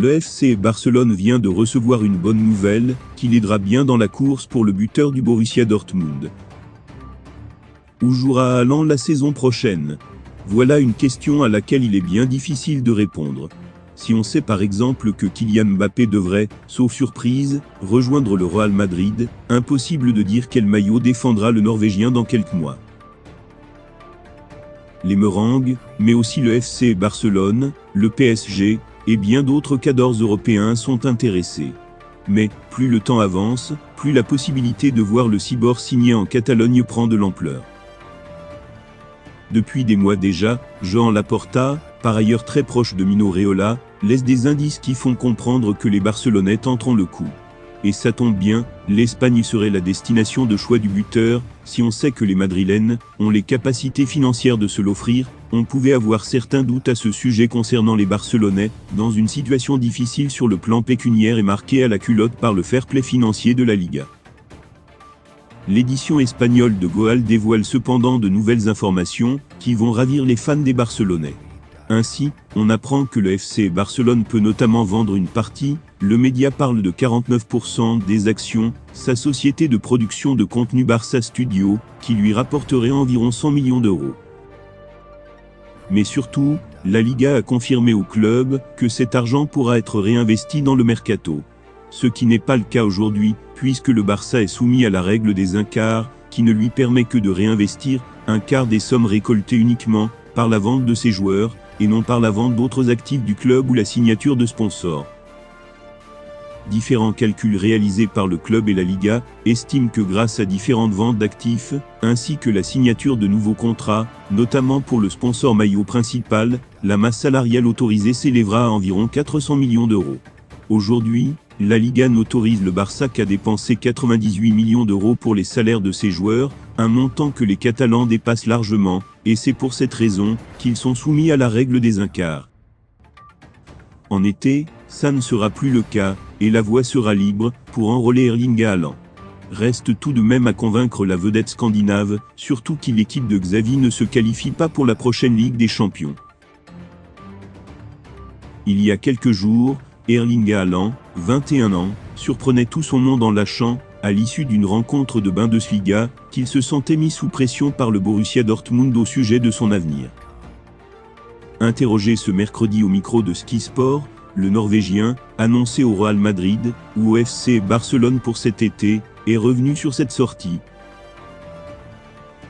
Le FC Barcelone vient de recevoir une bonne nouvelle, qui l'aidera bien dans la course pour le buteur du Borussia Dortmund. Où jouera Haaland la saison prochaine? Voilà une question à laquelle il est bien difficile de répondre. Si on sait par exemple que Kylian Mbappé devrait, sauf surprise, rejoindre le Real Madrid, impossible de dire quel maillot défendra le Norvégien dans quelques mois. Les Meringues, mais aussi le FC Barcelone, le PSG, et bien d'autres cadors européens sont intéressés. Mais, plus le temps avance, plus la possibilité de voir le Cibor signer en Catalogne prend de l'ampleur. Depuis des mois déjà, Joan Laporta, par ailleurs très proche de Mino Raiola, laisse des indices qui font comprendre que les Barcelonais tenteront le coup. Et ça tombe bien, l'Espagne serait la destination de choix du buteur, si on sait que les Madrilènes ont les capacités financières de se l'offrir. On pouvait avoir certains doutes à ce sujet concernant les Barcelonais, dans une situation difficile sur le plan pécuniaire et marquée à la culotte par le fair-play financier de la Liga. L'édition espagnole de Goal dévoile cependant de nouvelles informations, qui vont ravir les fans des Barcelonais. Ainsi, on apprend que le FC Barcelone peut notamment vendre une partie, le média parle de 49% des actions, sa société de production de contenu Barça Studio, qui lui rapporterait environ 100 millions d'euros. Mais surtout, la Liga a confirmé au club que cet argent pourra être réinvesti dans le mercato. Ce qui n'est pas le cas aujourd'hui, puisque le Barça est soumis à la règle des un quart, qui ne lui permet que de réinvestir un quart des sommes récoltées uniquement par la vente de ses joueurs, et non par la vente d'autres actifs du club ou la signature de sponsors. Différents calculs réalisés par le club et la Liga estiment que grâce à différentes ventes d'actifs, ainsi que la signature de nouveaux contrats, notamment pour le sponsor maillot principal, la masse salariale autorisée s'élèvera à environ 400 millions d'euros. Aujourd'hui, la Liga n'autorise le Barça qu'à dépenser 98 millions d'euros pour les salaires de ses joueurs, un montant que les Catalans dépassent largement, et c'est pour cette raison qu'ils sont soumis à la règle des un quart. En été, ça ne sera plus le cas, et la voie sera libre pour enrôler Erling Haaland. Reste tout de même à convaincre la vedette scandinave, surtout que l'équipe de Xavi ne se qualifie pas pour la prochaine Ligue des Champions. Il y a quelques jours, Erling Haaland, 21 ans, surprenait tout son monde en lâchant, à l'issue d'une rencontre de Bundesliga, qu'il se sentait mis sous pression par le Borussia Dortmund au sujet de son avenir. Interrogé ce mercredi au micro de Sky Sport, le Norvégien, annoncé au Real Madrid ou au FC Barcelone pour cet été, est revenu sur cette sortie.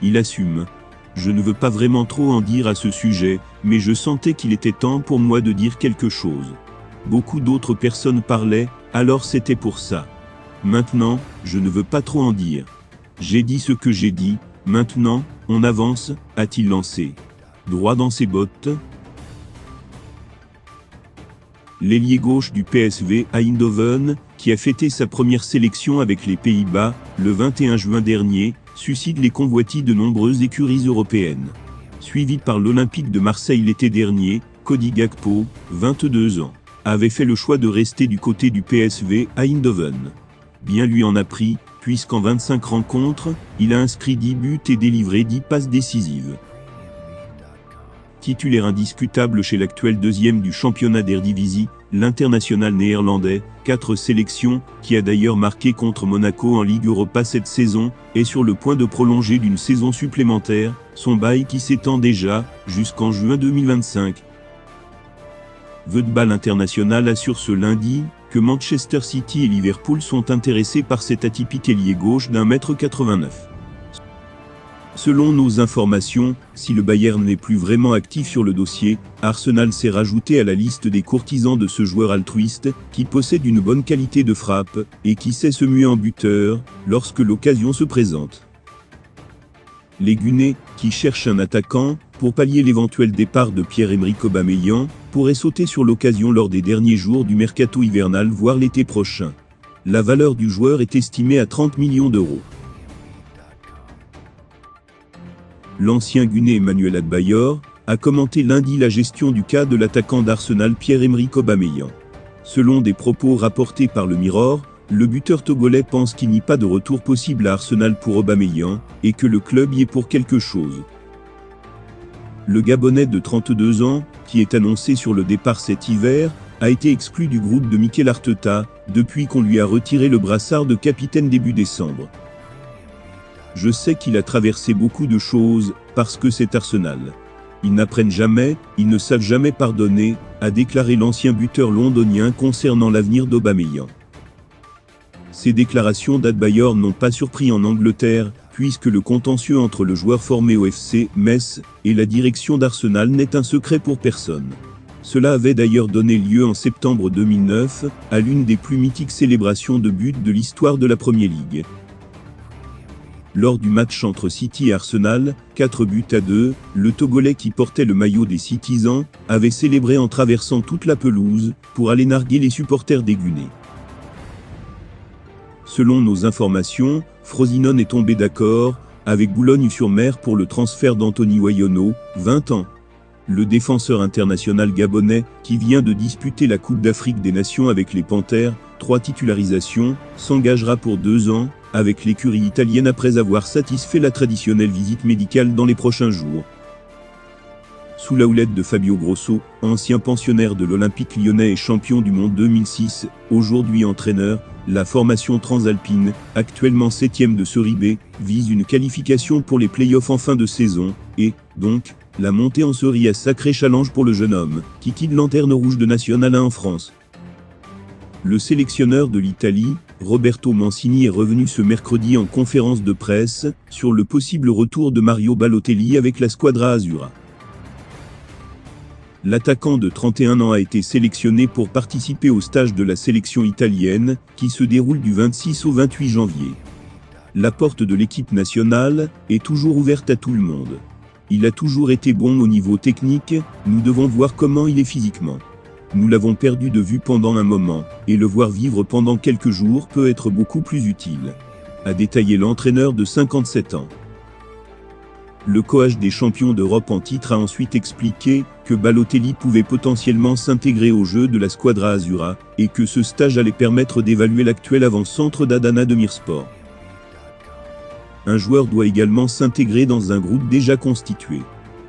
Il assume. Je ne veux pas vraiment trop en dire à ce sujet, mais je sentais qu'il était temps pour moi de dire quelque chose. Beaucoup d'autres personnes parlaient, alors c'était pour ça. Maintenant, je ne veux pas trop en dire. J'ai dit ce que j'ai dit, maintenant, on avance, a-t-il lancé. Droit dans ses bottes. L'ailier gauche du PSV Eindhoven, qui a fêté sa première sélection avec les Pays-Bas, le 21 juin dernier, suscite les convoitises de nombreuses écuries européennes. Suivi par l'Olympique de Marseille l'été dernier, Cody Gakpo, 22 ans, avait fait le choix de rester du côté du PSV Eindhoven. Bien lui en a pris, puisqu'en 25 rencontres, il a inscrit 10 buts et délivré 10 passes décisives. Titulaire indiscutable chez l'actuel deuxième du championnat d'Eredivisie, l'international néerlandais, 4 sélections, qui a d'ailleurs marqué contre Monaco en Ligue Europa cette saison, est sur le point de prolonger d'une saison supplémentaire, son bail qui s'étend déjà jusqu'en juin 2025. Football International assure ce lundi que Manchester City et Liverpool sont intéressés par cet atypique ailier gauche d'1,89 m. Selon nos informations, si le Bayern n'est plus vraiment actif sur le dossier, Arsenal s'est rajouté à la liste des courtisans de ce joueur altruiste, qui possède une bonne qualité de frappe, et qui sait se muer en buteur, lorsque l'occasion se présente. Les Gunners, qui cherchent un attaquant, pour pallier l'éventuel départ de Pierre-Emerick Aubameyang, pourraient sauter sur l'occasion lors des derniers jours du mercato hivernal voire l'été prochain. La valeur du joueur est estimée à 30 millions d'euros. L'ancien Gunné Emmanuel Adebayor a commenté lundi la gestion du cas de l'attaquant d'Arsenal Pierre-Emerick Aubameyang. Selon des propos rapportés par le Mirror, le buteur togolais pense qu'il n'y a pas de retour possible à Arsenal pour Aubameyang, et que le club y est pour quelque chose. Le Gabonais de 32 ans, qui est annoncé sur le départ cet hiver, a été exclu du groupe de Mikel Arteta, depuis qu'on lui a retiré le brassard de capitaine début décembre. Je sais qu'il a traversé beaucoup de choses, parce que c'est Arsenal. Ils n'apprennent jamais, ils ne savent jamais pardonner, a déclaré l'ancien buteur londonien concernant l'avenir d'Aubameyang. Ces déclarations d'Adebayor n'ont pas surpris en Angleterre, puisque le contentieux entre le joueur formé au FC Metz et la direction d'Arsenal n'est un secret pour personne. Cela avait d'ailleurs donné lieu en septembre 2009, à l'une des plus mythiques célébrations de buts de l'histoire de la Premier League. Lors du match entre City et Arsenal, 4-2, le Togolais qui portait le maillot des Citizens avait célébré en traversant toute la pelouse pour aller narguer les supporters dégunés. Selon nos informations, Frosinone est tombé d'accord avec Boulogne-sur-Mer pour le transfert d'Anthony Wayono, 20 ans. Le défenseur international gabonais, qui vient de disputer la Coupe d'Afrique des Nations avec les Panthères, 3 titularisations, s'engagera pour 2 ans avec l'écurie italienne après avoir satisfait la traditionnelle visite médicale dans les prochains jours. Sous la houlette de Fabio Grosso, ancien pensionnaire de l'Olympique lyonnais et champion du monde 2006, aujourd'hui entraîneur, la formation transalpine, actuellement 7e de Série B, vise une qualification pour les playoffs en fin de saison, et, donc, la montée en Serie A, sacré challenge pour le jeune homme, qui quitte Lanterne Rouge de National 1 en France. Le sélectionneur de l'Italie, Roberto Mancini, est revenu ce mercredi en conférence de presse sur le possible retour de Mario Balotelli avec la Squadra Azzurra. L'attaquant de 31 ans a été sélectionné pour participer au stage de la sélection italienne, qui se déroule du 26 au 28 janvier. La porte de l'équipe nationale est toujours ouverte à tout le monde. Il a toujours été bon au niveau technique, nous devons voir comment il est physiquement. Nous l'avons perdu de vue pendant un moment, et le voir vivre pendant quelques jours peut être beaucoup plus utile, a détaillé l'entraîneur de 57 ans. Le coach des champions d'Europe en titre a ensuite expliqué que Balotelli pouvait potentiellement s'intégrer au jeu de la Squadra Azzurra, et que ce stage allait permettre d'évaluer l'actuel avant-centre d'Adana Demirspor. Un joueur doit également s'intégrer dans un groupe déjà constitué.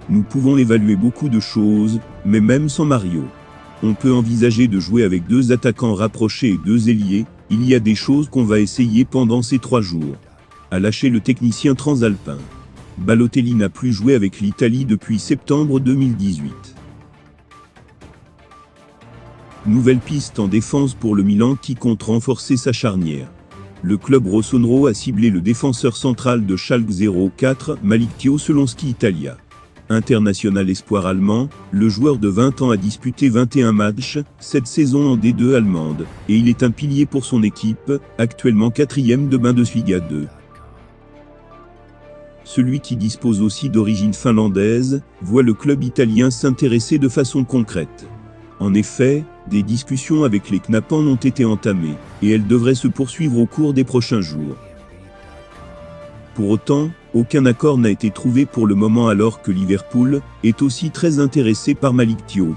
Nous pouvons évaluer beaucoup de choses, mais même sans Mario. On peut envisager de jouer avec 2 attaquants rapprochés et 2 ailiers, il y a des choses qu'on va essayer pendant ces 3 jours. A lâché le technicien transalpin. Balotelli n'a plus joué avec l'Italie depuis septembre 2018. Nouvelle piste en défense pour le Milan qui compte renforcer sa charnière. Le club rossonero a ciblé le défenseur central de Schalke 04, Malick Thiaw selon Ski Italia. International espoir allemand, le joueur de 20 ans a disputé 21 matchs cette saison en D2 allemande, et il est un pilier pour son équipe, actuellement 4e de Bundesliga 2. Celui qui dispose aussi d'origine finlandaise, voit le club italien s'intéresser de façon concrète. En effet, des discussions avec les Knappen ont été entamées, et elles devraient se poursuivre au cours des prochains jours. Pour autant, aucun accord n'a été trouvé pour le moment alors que Liverpool est aussi très intéressé par Malick Thiaw.